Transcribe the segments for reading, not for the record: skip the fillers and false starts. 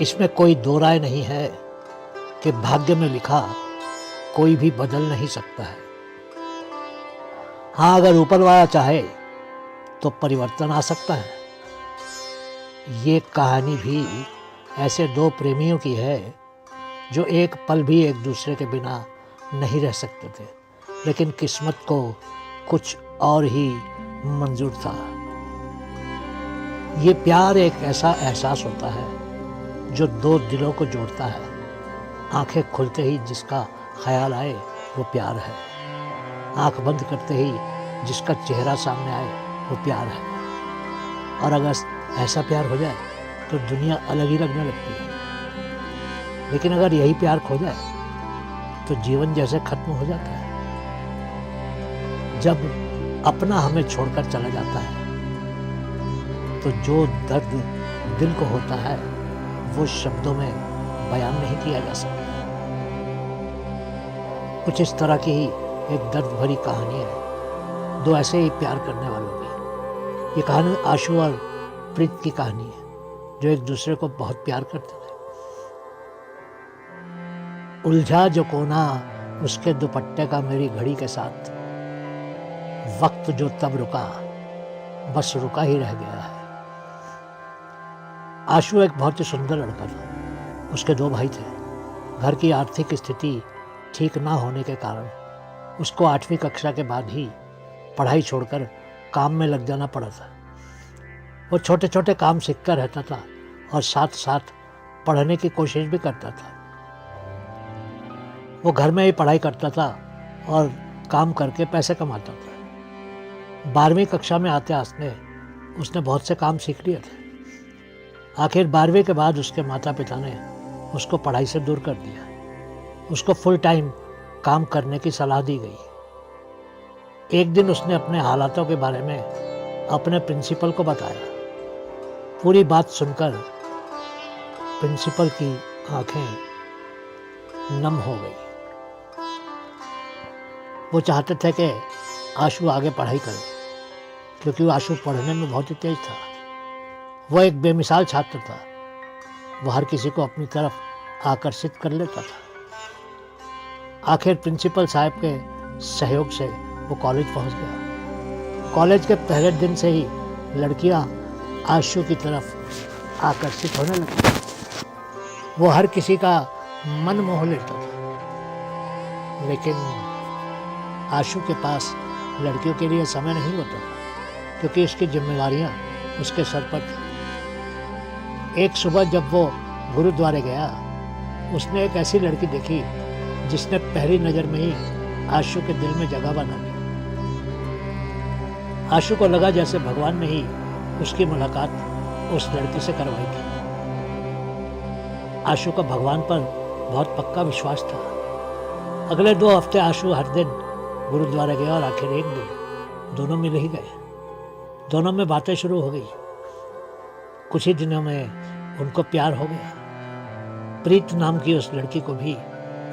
इसमें कोई दो राय नहीं है कि भाग्य में लिखा कोई भी बदल नहीं सकता है। हाँ, अगर ऊपर वाला चाहे तो परिवर्तन आ सकता है। ये कहानी भी ऐसे दो प्रेमियों की है जो एक पल भी एक दूसरे के बिना नहीं रह सकते थे, लेकिन किस्मत को कुछ और ही मंजूर था। ये प्यार एक ऐसा एहसास होता है जो दो दिलों को जोड़ता है। आंखें खुलते ही जिसका ख्याल आए वो प्यार है। आंख बंद करते ही जिसका चेहरा सामने आए वो प्यार है। और अगर ऐसा प्यार हो जाए तो दुनिया अलग ही लगने लगती है। लेकिन अगर यही प्यार खो जाए तो जीवन जैसे खत्म हो जाता है। जब अपना हमें छोड़कर चला जाता है तो जो दर्द दिल को होता है वो शब्दों में बयान नहीं किया जा सकता। कुछ इस तरह की ही एक दर्द भरी कहानी है दो ऐसे ही प्यार करने वालों की। ये कहानी आशु और प्रीत की कहानी है जो एक दूसरे को बहुत प्यार करते थे। उलझा जो कोना उसके दुपट्टे का मेरी घड़ी के साथ, वक्त जो तब रुका बस रुका ही रह गया है। आशु एक बहुत ही सुंदर लड़का था। उसके दो भाई थे। घर की आर्थिक स्थिति ठीक ना होने के कारण उसको 8वीं कक्षा के बाद ही पढ़ाई छोड़कर काम में लग जाना पड़ा था। वो छोटे छोटे काम सीखता रहता था और साथ साथ पढ़ने की कोशिश भी करता था। वो घर में ही पढ़ाई करता था और काम करके पैसे कमाता था। 12वीं कक्षा में आते आते उसने बहुत से काम सीख लिए थे। आखिर 12वीं के बाद उसके माता पिता ने उसको पढ़ाई से दूर कर दिया। उसको फुल टाइम काम करने की सलाह दी गई। एक दिन उसने अपने हालातों के बारे में अपने प्रिंसिपल को बताया। पूरी बात सुनकर प्रिंसिपल की आंखें नम हो गई। वो चाहते थे कि आशु आगे पढ़ाई करे क्योंकि वो आशु पढ़ने में बहुत ही तेज था। वो एक बेमिसाल छात्र था। वो हर किसी को अपनी तरफ आकर्षित कर लेता था। आखिर प्रिंसिपल साहब के सहयोग से वो कॉलेज पहुंच गया। कॉलेज के पहले दिन से ही लड़कियां आशु की तरफ आकर्षित होने लगी। वो हर किसी का मन मोह लेता था, लेकिन आशु के पास लड़कियों के लिए समय नहीं होता था क्योंकि उसकी जिम्मेवारियां उसके सर पर थी। एक सुबह जब वो गुरुद्वारे गया, उसने एक ऐसी लड़की देखी जिसने पहली नज़र में ही आशु के दिल में जगह बना ली। आशु को लगा जैसे भगवान ने ही उसकी मुलाकात उस लड़की से करवाई थी। आशु का भगवान पर बहुत पक्का विश्वास था। अगले 2 हफ्ते आशु हर दिन गुरुद्वारे गया और आखिर एक दिन दोनों मिल ही गए। दोनों में बातें शुरू हो गई। कुछ ही दिनों में उनको प्यार हो गया। प्रीत नाम की उस लड़की को भी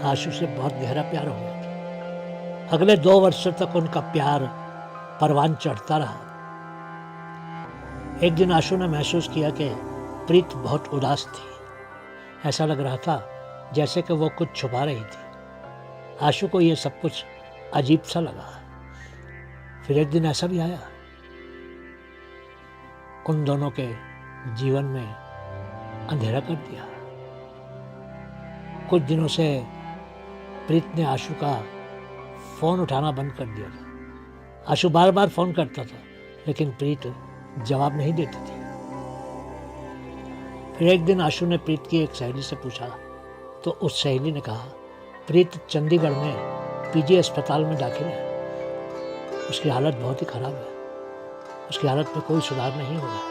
आशु से बहुत गहरा प्यार हो गया था। अगले 2 वर्षों तक उनका प्यार परवान चढ़ता रहा। एक दिन आशु ने महसूस किया कि प्रीत बहुत उदास थी। ऐसा लग रहा था जैसे कि वो कुछ छुपा रही थी। आशु को ये सब कुछ अजीब सा लगा। फिर एक दिन ऐसा भी आया। उन दोनों के जीवन में अंधेरा कर दिया। कुछ दिनों से प्रीत ने आशु का फ़ोन उठाना बंद कर दिया था। आशु बार बार फ़ोन करता था लेकिन प्रीत जवाब नहीं देती थी। फिर एक दिन आशु ने प्रीत की एक सहेली से पूछा तो उस सहेली ने कहा, प्रीत चंडीगढ़ में पीजी अस्पताल में दाखिल है। उसकी हालत बहुत ही ख़राब है। उसकी हालत में कोई सुधार नहीं हो रहा है।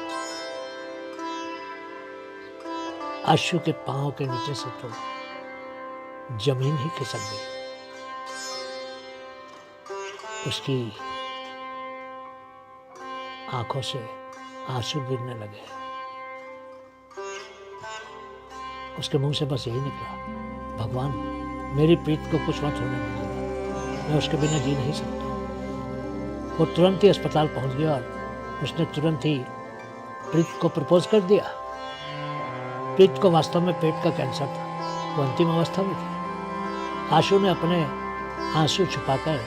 आशु के पांव के नीचे से तो जमीन ही खिसक गई। उसकी आंखों से आंसू गिरने लगे। उसके मुंह से बस यही निकला, भगवान मेरी प्रीत को कुछ मत होने दीजिएगा, मैं उसके बिना जी नहीं सकता। वो तुरंत ही अस्पताल पहुंच गया और उसने तुरंत ही प्रीत को प्रपोज कर दिया। प्रीत को वास्तव में पेट का कैंसर था, वो अंतिम अवस्था में थी। आशु ने अपने आंसू छुपाकर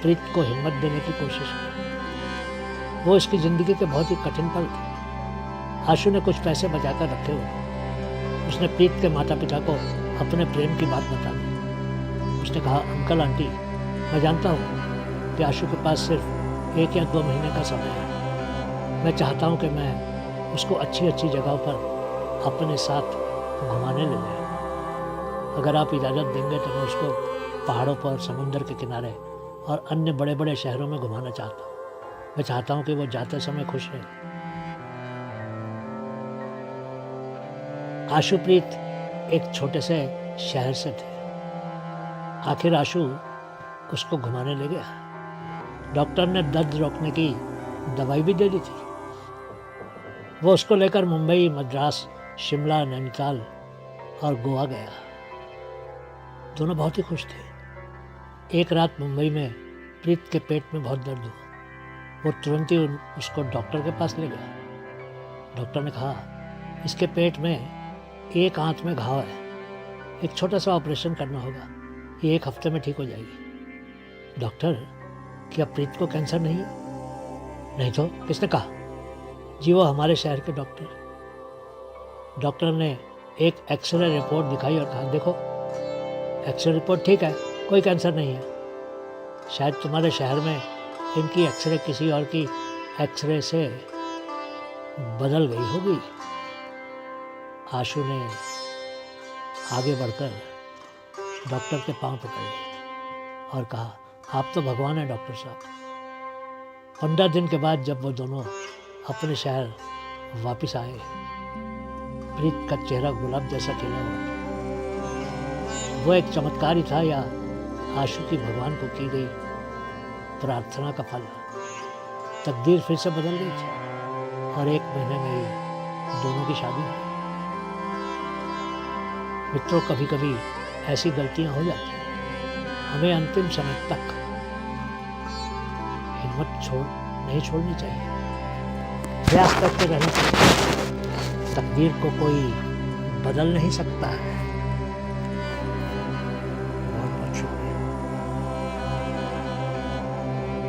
प्रीत को हिम्मत देने की कोशिश की। वो उसकी ज़िंदगी के बहुत ही कठिन पल थे। आशु ने कुछ पैसे बचाकर रखे हुए। उसने प्रीत के माता पिता को अपने प्रेम की बात बता दी। उसने कहा, अंकल आंटी, मैं जानता हूँ कि आशु के पास सिर्फ 1 या 2 महीने का समय है। मैं चाहता हूँ कि मैं उसको अच्छी अच्छी जगहों पर अपने साथ घुमाने ले जाऊँ। अगर आप इजाज़त देंगे तो मैं उसको पहाड़ों पर, समुंदर के किनारे और अन्य बड़े बड़े शहरों में घुमाना चाहता हूँ। मैं चाहता हूँ कि वो जाते समय खुश रहे। आशु प्रीत एक छोटे से शहर से थे। आखिर आशु उसको घुमाने ले गया। डॉक्टर ने दर्द रोकने की दवाई भी दे दी थी। वो उसको लेकर मुंबई, मद्रास, शिमला, नैनीताल और गोवा गया। दोनों बहुत ही खुश थे। एक रात मुंबई में प्रीत के पेट में बहुत दर्द हुआ। वो तुरंत ही उसको डॉक्टर के पास ले गया। डॉक्टर ने कहा, इसके पेट में एक आंत में घाव है, एक छोटा सा ऑपरेशन करना होगा, ये 1 हफ्ते में ठीक हो जाएगी। डॉक्टर, क्या प्रीत को कैंसर नहीं है? नहीं तो किसने कहा? जी, वो हमारे शहर के डॉक्टर। डॉक्टर ने एक एक्सरे रिपोर्ट दिखाई और कहा, देखो एक्सरे रिपोर्ट ठीक है, कोई कैंसर नहीं है। शायद तुम्हारे शहर में इनकी एक्सरे किसी और की एक्सरे से बदल गई होगी। आशु ने आगे बढ़कर डॉक्टर के पांव पकड़ लिए और कहा, आप तो भगवान हैं डॉक्टर साहब। 15 दिन के बाद जब वो दोनों अपने शहर वापस आए, प्रीत का चेहरा गुलाब जैसा खिला हुआ था। वो एक चमत्कार ही था या आशु की भगवान को की गई प्रार्थना का फल। तकदीर फिर से बदल गई थी और 1 महीने में ही दोनों की शादी हुई। मित्रों, कभी कभी ऐसी गलतियां हो जाती हैं। हमें अंतिम समय तक हिम्मत नहीं छोड़नी चाहिए। प्रयास करते रहना चाहिए। तकदीर को कोई बदल नहीं सकता है।